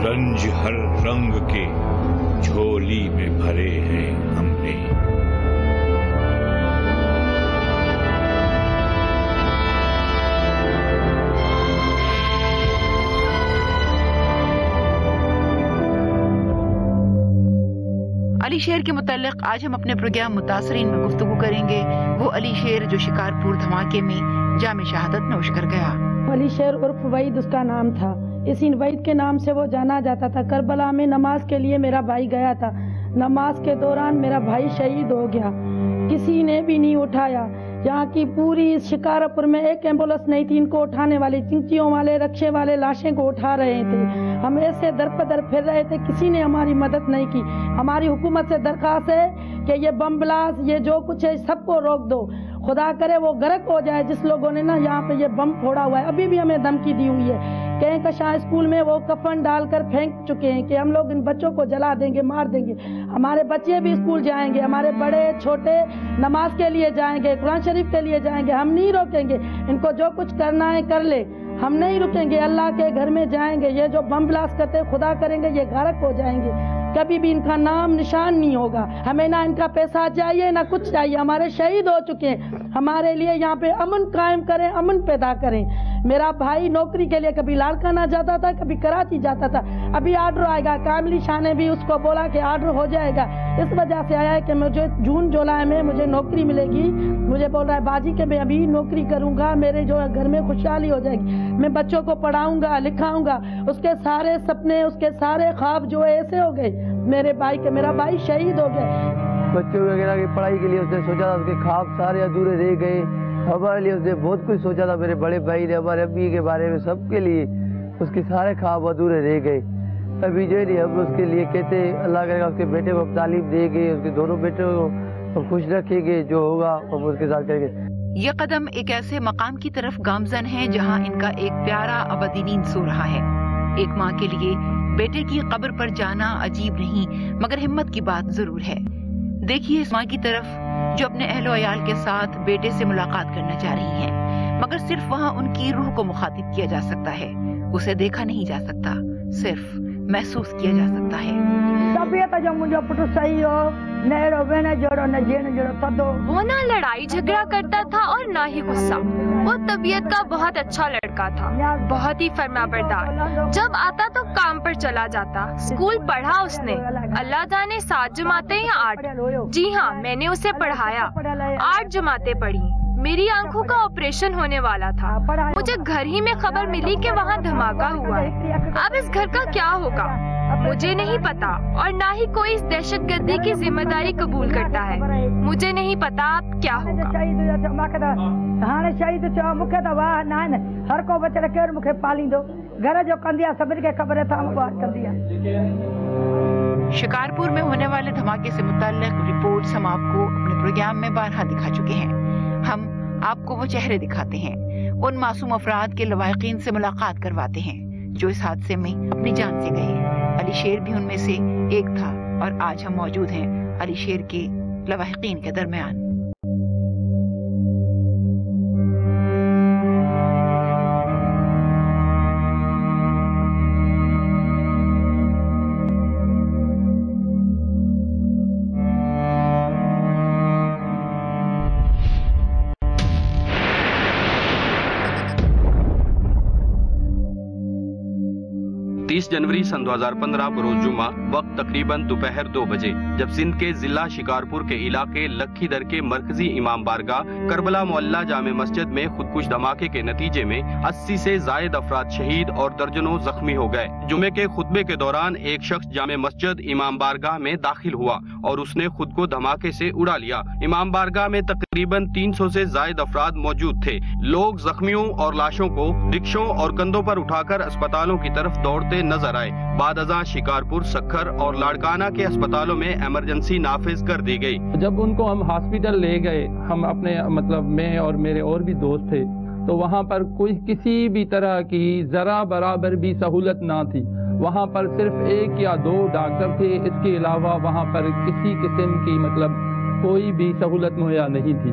रंज हर रंग के झोली में भरे हैं हमने। अली शेर के मुताल्लिक आज हम अपने प्रोग्राम मुतासरीन में गुफ्तगू करेंगे। वो अली शेर जो शिकारपुर धमाके में जामे शहादत नोश कर गया। अली शेर उर्फ वहीद उसका नाम था। इसी वहीद के नाम से वो जाना जाता था। करबला में नमाज के लिए मेरा भाई गया था। नमाज के दौरान मेरा भाई शहीद हो गया। किसी ने भी नहीं उठाया। यहाँ की पूरी शिकारपुर में एक एम्बुलेंस नहीं थी इनको उठाने वाली। चिंचियों वाले रक्षे वाले लाशें को उठा रहे थे। हम ऐसे दर पर दर फिर रहे थे, किसी ने हमारी मदद नहीं की। हमारी हुकूमत से दरख्वास्त है कि ये बम ब्लास्ट ये जो कुछ है सबको रोक दो। खुदा करे वो गर्क हो जाए जिस लोगों ने ना यहाँ पे ये बम फोड़ा हुआ है। अभी भी हमें धमकी दी हुई है। कहीं कशां स्कूल में वो कफन डालकर फेंक चुके हैं कि हम लोग इन बच्चों को जला देंगे, मार देंगे। हमारे बच्चे भी स्कूल जाएंगे, हमारे बड़े छोटे नमाज के लिए जाएंगे, कुरान शरीफ के लिए जाएंगे। हम नहीं रोकेंगे। इनको जो कुछ करना है कर ले, हम नहीं रुकेंगे। अल्लाह के घर में जाएंगे। ये जो बम ब्लास्ट करते खुदा करेंगे ये गारक हो जाएंगे। कभी भी इनका नाम निशान नहीं होगा। हमें ना इनका पैसा चाहिए ना कुछ चाहिए। हमारे शहीद हो चुके हैं। हमारे लिए यहाँ पे अमन कायम करें, अमन पैदा करें। मेरा भाई नौकरी के लिए कभी लाड़काना जाता था, कभी कराची जाता था। अभी आर्डर आएगा। कामली शाह ने भी उसको बोला कि आर्डर हो जाएगा। इस वजह से आया है कि मुझे जून जुलाई में मुझे नौकरी मिलेगी। मुझे बोल रहा है बाजी के मैं अभी नौकरी करूंगा, मेरे जो घर में खुशहाली हो जाएगी। मैं बच्चों को पढ़ाऊंगा लिखाऊंगा। उसके सारे सपने उसके सारे ख्वाब जो है ऐसे हो गए मेरे भाई के। मेरा भाई शहीद हो गया। बच्चों वगैरह की पढ़ाई के लिए उसने सोचा था, उसके ख्वाब सारे अधूरे रह गए। हमारे लिए उसने बहुत कुछ सोचा था। मेरे बड़े भाई ने हमारे अब्बी के बारे में सबके लिए उसके सारे ख्वाब अधूरे रह गए। अभी जो नहीं हम उसके लिए कहते अल्लाह करेगा उसके बेटे को तालीम देंगे, उसके दोनों बेटों को खुश रखेंगे। जो होगा हम उसके साथ करेंगे। ये कदम एक ऐसे मकाम की तरफ गामजन है जहाँ इनका एक प्यारा अबदी नींद सो रहा है। एक माँ के लिए बेटे की कब्र पर जाना अजीब नहीं मगर हिम्मत की बात जरूर है। देखिए इस माँ की तरफ जो अपने अहलो अयाल के साथ बेटे से मुलाकात करना चाह रही हैं, मगर सिर्फ वहाँ उनकी रूह को मुखातिब किया जा सकता है। उसे देखा नहीं जा सकता, सिर्फ महसूस किया जा सकता है। तबीयत जो मुझे पुट सही हो नेड़ो वेने जोड़ो न जेन जोड़ो तदो। वो ना लड़ाई झगड़ा करता था और ना ही गुस्सा। वो तबीयत का बहुत अच्छा लड़का था, बहुत ही फरमाबरदार। जब आता तो काम पर चला जाता। स्कूल पढ़ा उसने, अल्लाह जाने 7 जमातें या 8। जी हाँ, मैंने उसे पढ़ाया। 8 जमातें पढ़ी। मेरी आंखों का ऑपरेशन होने वाला था। मुझे घर ही में खबर मिली कि वहाँ धमाका हुआ है। अब इस घर का क्या होगा मुझे नहीं पता, और ना ही कोई इस दहशतगर्दी की जिम्मेदारी कबूल करता है। मुझे नहीं पता अब क्या होगा। हर को बच्चे केर मुखे पालींदो घर जो कंदिया सभिनी खे ख़बर है कंदिया। शिकारपुर में होने वाले धमाके से मुताल्लिक रिपोर्ट्स हम आपको अपने प्रोग्राम में बारहा दिखा चुके हैं। हम आपको वो चेहरे दिखाते हैं, उन मासूम अफराद के लवाहिकीन से मुलाकात करवाते हैं जो इस हादसे में अपनी जान से गए। अली शेर भी उनमें से एक था और आज हम मौजूद हैं अली शेर के लवाहिकीन के दरमियान। जनवरी सन 2015 बरोज जुम्मा वक्त तकरीबन दोपहर 2 बजे जब सिंध के जिला शिकारपुर के इलाके लखीदर के मरकजी इमाम बारगाह करबला मोहल्ला जामे मस्जिद में खुदकुश धमाके के नतीजे में 80 से जायद अफराद शहीद और दर्जनों जख्मी हो गए। जुमे के खुतबे के दौरान एक शख्स जामे मस्जिद इमाम बारगाह में दाखिल हुआ और उसने खुद को धमाके से उड़ा लिया। इमाम बारगाह में तकरीबन 300 से जायद अफराद मौजूद थे। लोग जख्मियों और लाशों को रिक्शों और कंधों पर उठाकर अस्पतालों की तरफ दौड़ते नजर आए। बाद अज़ां शिकारपुर, सक्खर और लाड़काना के अस्पतालों में इमरजेंसी नाफिज कर दी गई। जब उनको हम हॉस्पिटल ले गए, हम अपने मैं और मेरे और भी दोस्त थे, तो वहाँ पर कोई किसी भी तरह की जरा बराबर भी सहूलत ना थी। वहाँ पर सिर्फ 1 या 2 डॉक्टर थे, इसके अलावा वहाँ पर किसी किस्म की कोई भी सहूलत मुहैया नहीं थी।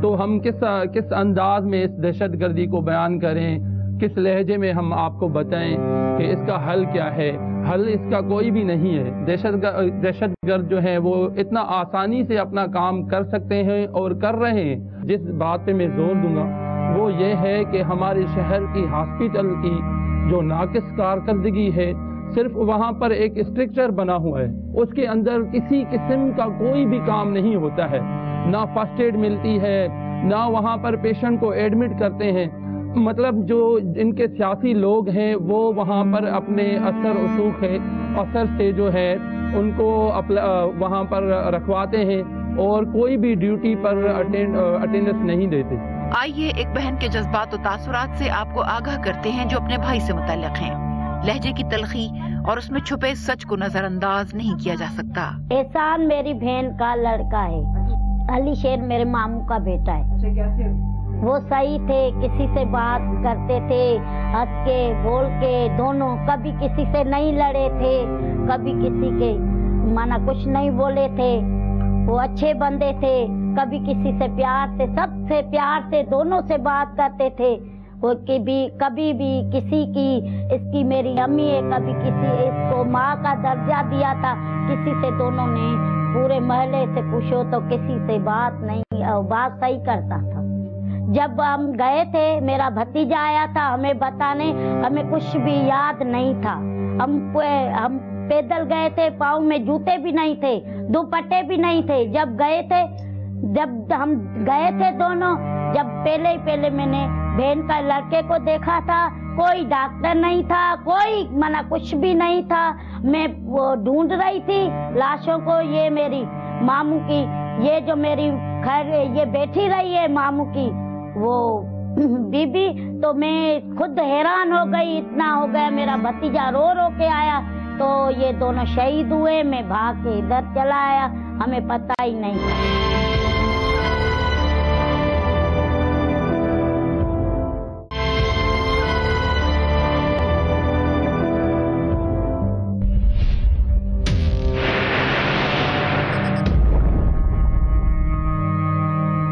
तो हम किस अंदाज में इस दहशतगर्दी को बयान करें किस लहजे में हम आपको बताएं कि इसका हल क्या है। हल इसका कोई भी नहीं है। दहशतगर्द जो हैं वो इतना आसानी से अपना काम कर सकते हैं और कर रहे हैं। जिस बात पे मैं जोर दूंगा वो ये है कि हमारे शहर की हॉस्पिटल की जो नाकिस कारकर्दगी है, सिर्फ वहाँ पर एक स्ट्रक्चर बना हुआ है, उसके अंदर किसी किस्म का कोई भी काम नहीं होता है। ना फर्स्ट एड मिलती है, ना वहाँ पर पेशेंट को एडमिट करते हैं। मतलब जो इनके सियासी लोग हैं वो वहाँ पर अपने असर से जो है उनको वहाँ पर रखवाते हैं और कोई भी ड्यूटी पर अटेंडेंस नहीं देते। आइए एक बहन के जज्बात और तासुरात से आपको आगाह करते हैं जो अपने भाई से मुतल्लिक हैं। लहजे की तलखी और उसमें छुपे सच को नजरअंदाज नहीं किया जा सकता। एहसान मेरी बहन का लड़का है, अली शेर मेरे मामू का बेटा है। वो सही थे, किसी से बात करते थे हंस के बोल के, दोनों कभी किसी से नहीं लड़े थे, कभी किसी के माना कुछ नहीं बोले थे। वो अच्छे बंदे थे, कभी किसी से प्यार से, सबसे प्यार से दोनों से बात करते थे। वो कभी भी किसी की, इसकी मेरी अम्मी है, कभी किसी इसको माँ का दर्जा दिया था, किसी से दोनों ने पूरे महल्ले से पूछो तो किसी से बात सही करता था। जब हम गए थे मेरा भतीजा आया था हमें बताने, हमें कुछ भी याद नहीं था। हम पैदल गए थे, पाँव में जूते भी नहीं थे, दुपट्टे भी नहीं थे। जब हम गए थे दोनों, जब पहले मैंने बहन का लड़के को देखा था, कोई डॉक्टर नहीं था, कोई कुछ भी नहीं था। मैं वो ढूंढ रही थी लाशों को। ये मेरी मामू की, ये जो मेरी ये बैठी रही है मामू की वो बीबी, तो मैं खुद हैरान हो गई, इतना हो गया। मेरा भतीजा रो के आया तो ये दोनों शहीद हुए। मैं भाग के इधर चला आया, हमें पता ही नहीं था।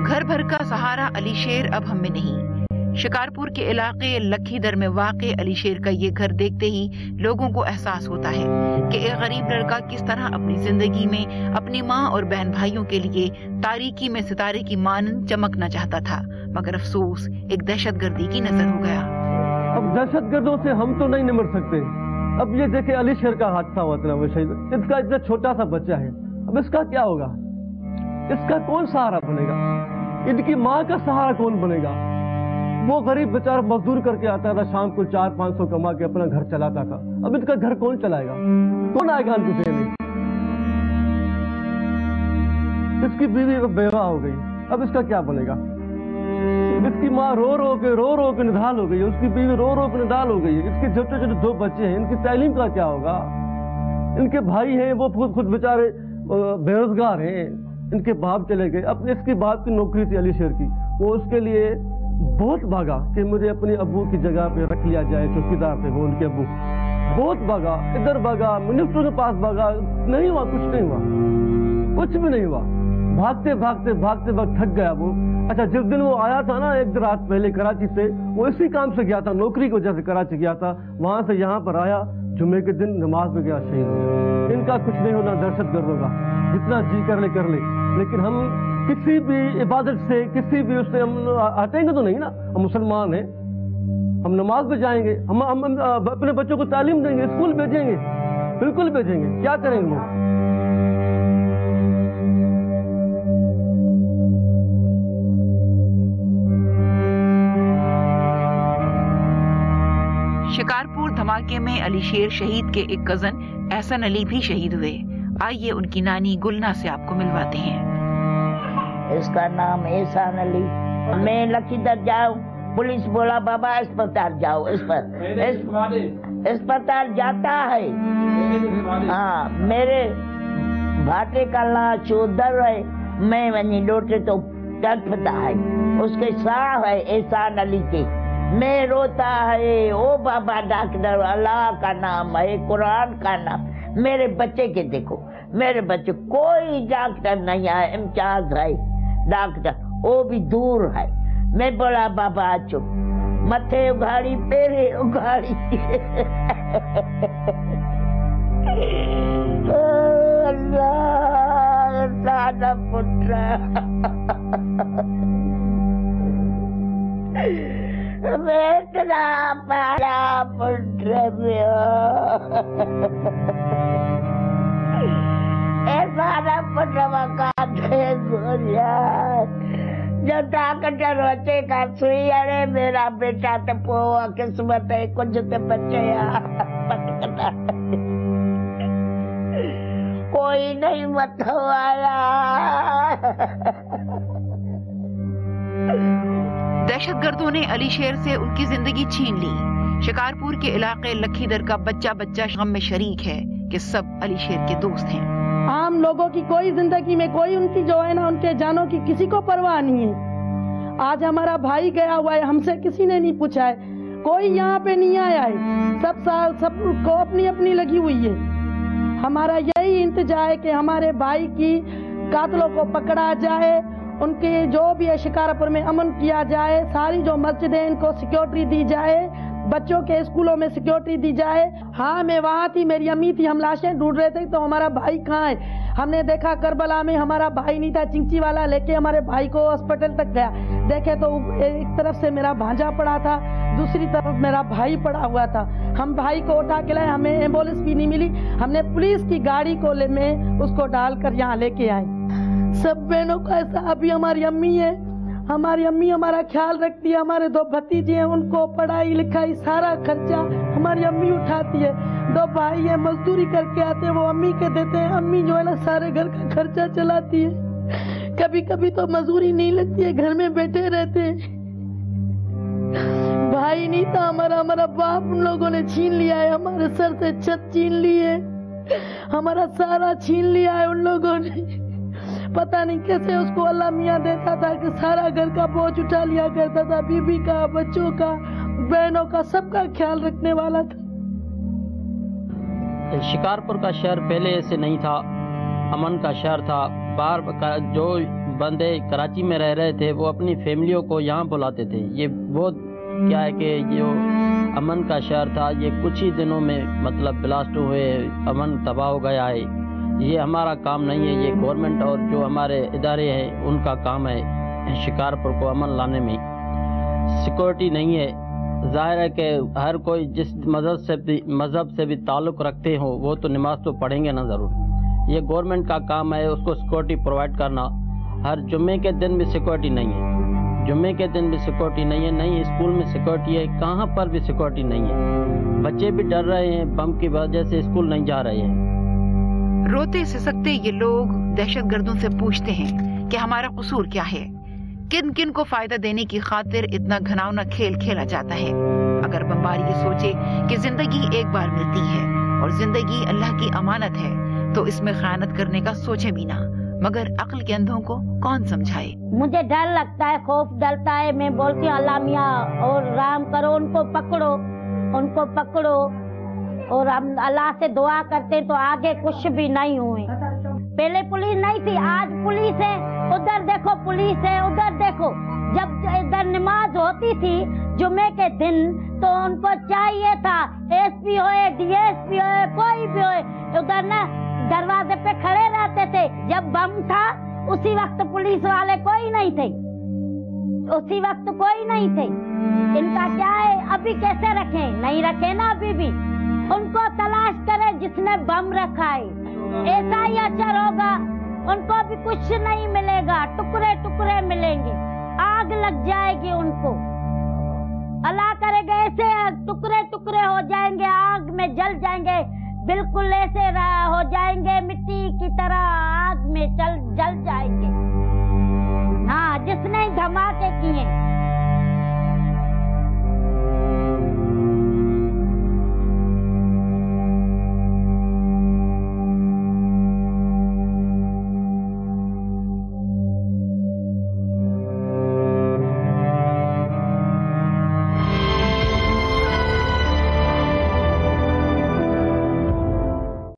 घर भर का सहारा अली शेर अब हम में नहीं। शिकारपुर के इलाके लखीदर में वाक़े अली शेर का ये घर देखते ही लोगों को एहसास होता है कि एक गरीब लड़का किस तरह अपनी जिंदगी में अपनी माँ और बहन भाइयों के लिए तारीकी में सितारे की मानंद चमकना चाहता था, मगर अफसोस एक दहशतगर्दी की नजर हो गया। अब दहशतगर्दों से हम तो नहीं निमट सकते। अब ये देखे अली शेर का हादसा हुआ था, इसका इतना छोटा सा बच्चा है, अब इसका क्या होगा? इसका कौन सहारा बनेगा? इनकी माँ का सहारा कौन बनेगा? वो गरीब बेचारा मजदूर करके आता था, शाम को 400-500 कमा के अपना घर चलाता था। अब इनका घर कौन चलाएगा? कौन आएगा इनको देने? इसकी बीवी बेवा हो गई, अब इसका क्या बनेगा? इसकी माँ रो के निढाल हो गई, उसकी बीवी रो के निढाल हो गई। इसके छोटे 2 बच्चे हैं, इनकी तालीम का क्या होगा? इनके भाई हैं वो खुद बेचारे बेरोजगार हैं, इनके बाप चले गए। अपने इसकी बाप की नौकरी थी अली शेर की, वो उसके लिए बहुत भागा कि मुझे अपने अब्बू की जगह पे रख लिया जाए, चौकीदार थे वो उनके अब्बू। बहुत भागा, इधर भागा, मिनिस्टर के पास भागा, नहीं हुआ, कुछ नहीं हुआ, कुछ भी नहीं हुआ। भागते वक्त थक गया वो। अच्छा, जिस दिन वो आया था ना, एक रात पहले कराची से, वो इसी काम से गया था, नौकरी की वजह से कराची गया था, वहां से यहाँ पर आया, जुम्मे के दिन नमाज में गया, शहीद हो गया। इनका कुछ नहीं होना दहशतगर्दों का, जितना जी कर ले, लेकिन हम किसी भी इबादत से, किसी भी उससे हम हटेंगे तो नहीं ना। हम मुसलमान हैं, हम नमाज पे जाएंगे, हम अपने बच्चों को तालीम देंगे, स्कूल भेजेंगे, बिल्कुल भेजेंगे। क्या करेंगे वो? शिकारपुर धमाके में अली शेर शहीद के एक कजन एहसन अली भी शहीद हुए। आइए उनकी नानी गुलना से आपको मिलवाते हैं। इसका नाम एहसान अली। मैं लखीदर जाऊं, पुलिस बोला बाबा अस्पताल जाओ। अस्पताल जाता है, हाँ, मेरे भाटे का लाश उधर है, मैं वहीं लौटे तो तड़पता है, उसके साह है एहसान अली के। मैं रोता है, ओ बाबा डॉक्टर, अल्लाह का नाम है, कुरान का नाम। मेरे बच्चे के देखो, मेरे बच्चे कोई डॉक्टर नहीं है, इम्तियाज है डॉक्टर, वो भी दूर है। मैं बोला बाबा चुप, मथे उघाड़ी पेरे उघाड़ी अल्लाह साडा पुत्र बेटा पारा पुत्र सारा पुत्र मका दे गोलिया जो डॉक्टर रोचे का सुई अरे मेरा बेटा तो पोआ किस्मत है कुछ तो बच्चे कोई नहीं मत आया। दहशतगर्दों ने अली शेर से उनकी जिंदगी छीन ली। शिकारपुर के इलाके लखीदर का बच्चा बच्चा गम में शरीक है कि सब अली शेर के दोस्त हैं। आम लोगों की कोई जिंदगी में कोई उनकी जो है ना उनके जानों की किसी को परवाह नहीं है। आज हमारा भाई गया हुआ है, हमसे किसी ने नहीं पूछा है, कोई यहाँ पे नहीं आया है, सबको अपनी अपनी लगी हुई है। हमारा यही इंतजार है कि हमारे भाई की कातलों को पकड़ा जाए, उनके जो भी है शिकारपुर में अमन किया जाए, सारी जो मस्जिद है इनको सिक्योरिटी दी जाए, बच्चों के स्कूलों में सिक्योरिटी दी जाए। हाँ मैं वहाँ थी, मेरी अम्मी थी, हम लाशें ढूंढ रहे थे तो हमारा भाई कहाँ है, हमने देखा करबला में हमारा भाई नहीं था, चिंची वाला लेके हमारे भाई को हॉस्पिटल तक गया, देखे तो एक तरफ से मेरा भांजा पड़ा था, दूसरी तरफ मेरा भाई पड़ा हुआ था। हम भाई को उठा के लाए, हमें एम्बुलेंस भी नहीं मिली, हमने पुलिस की गाड़ी को में उसको डालकर यहाँ लेके आए। सब बहनों का ऐसा, अभी हमारी अम्मी है, हमारी अम्मी हमारा ख्याल रखती है, हमारे 2 भतीजे हैं उनको पढ़ाई लिखाई सारा खर्चा हमारी अम्मी उठाती है, 2 भाई है मजदूरी करके आते हैं वो अम्मी के देते हैं, अम्मी जो है ना सारे घर का खर्चा चलाती है, कभी कभी तो मजदूरी नहीं लगती है, घर में बैठे रहते हैं। भाई नहीं था हमारा बाप उन लोगों ने छीन लिया है, हमारे सर से छत छीन ली है, हमारा सारा छीन लिया है उन लोगों ने। पता नहीं कैसे उसको अल्लाह मियाँ देता था कि सारा घर का बोझ उठा लिया करता था, बीबी का, बच्चों का, बहनों का, सबका ख्याल रखने वाला था। शिकारपुर का शहर पहले ऐसे नहीं था, अमन का शहर था। बाहर जो बंदे कराची में रह रहे थे वो अपनी फैमिलियों को यहाँ बुलाते थे। ये बहुत क्या है कि जो अमन का शहर था ये कुछ ही दिनों में मतलब ब्लास्ट हुए, अमन तबाह हो गया है। ये हमारा काम नहीं है, ये गवर्नमेंट और जो हमारे इदारे हैं उनका काम है शिकारपुर को अमन लाने में। सिक्योरिटी नहीं है, जाहिर है कि हर कोई जिस मज़हब से भी ताल्लुक़ रखते हो वो तो नमाज तो पढ़ेंगे ना ज़रूर। ये गवर्नमेंट का काम है उसको सिक्योरिटी प्रोवाइड करना। हर जुम्मे के दिन भी सिक्योरिटी नहीं है, जुम्मे के दिन भी सिक्योरिटी नहीं है, नहीं स्कूल में सिक्योरिटी है, कहाँ पर भी सिक्योरिटी नहीं है। बच्चे भी डर रहे हैं, बम की वजह से स्कूल नहीं जा रहे हैं। रोते सिसकते ये लोग दहशतगर्दों से पूछते हैं कि हमारा कसूर क्या है, किन किन को फायदा देने की खातिर इतना घिनौना खेल खेला जाता है। अगर बमबारी ये सोचे कि जिंदगी एक बार मिलती है और जिंदगी अल्लाह की अमानत है तो इसमें खयानत करने का सोचे भी ना, मगर अक्ल के अंधों को कौन समझाए। मुझे डर लगता है, खौफ डलता है, मैं बोलती हूँ अल्लाह मियाँ और राम करो, उनको पकड़ो और हम अल्लाह से दुआ करते तो आगे कुछ भी नहीं हुए। पहले पुलिस नहीं थी, आज पुलिस है, उधर देखो पुलिस है, उधर देखो। जब इधर नमाज होती थी जुमे के दिन तो उनको चाहिए था एसपी होए, डीएसपी होए, कोई भी होए, उधर ना दरवाजे पे खड़े रहते थे। जब बम था उसी वक्त पुलिस वाले कोई नहीं थे, उसी वक्त कोई नहीं थे। इनका क्या है, अभी कैसे रखें, नहीं रखे ना अभी भी। उनको तलाश करे जिसने बम रखा है, ऐसा ही असर होगा, उनको भी कुछ नहीं मिलेगा, टुकड़े टुकड़े मिलेंगे, आग लग जाएगी उनको। अल्लाह करेगा ऐसे टुकड़े टुकड़े हो जाएंगे, आग में जल जाएंगे, बिल्कुल ऐसे हो जाएंगे, मिट्टी की तरह आग में जल जाएंगे। हाँ, जिसने धमाके किए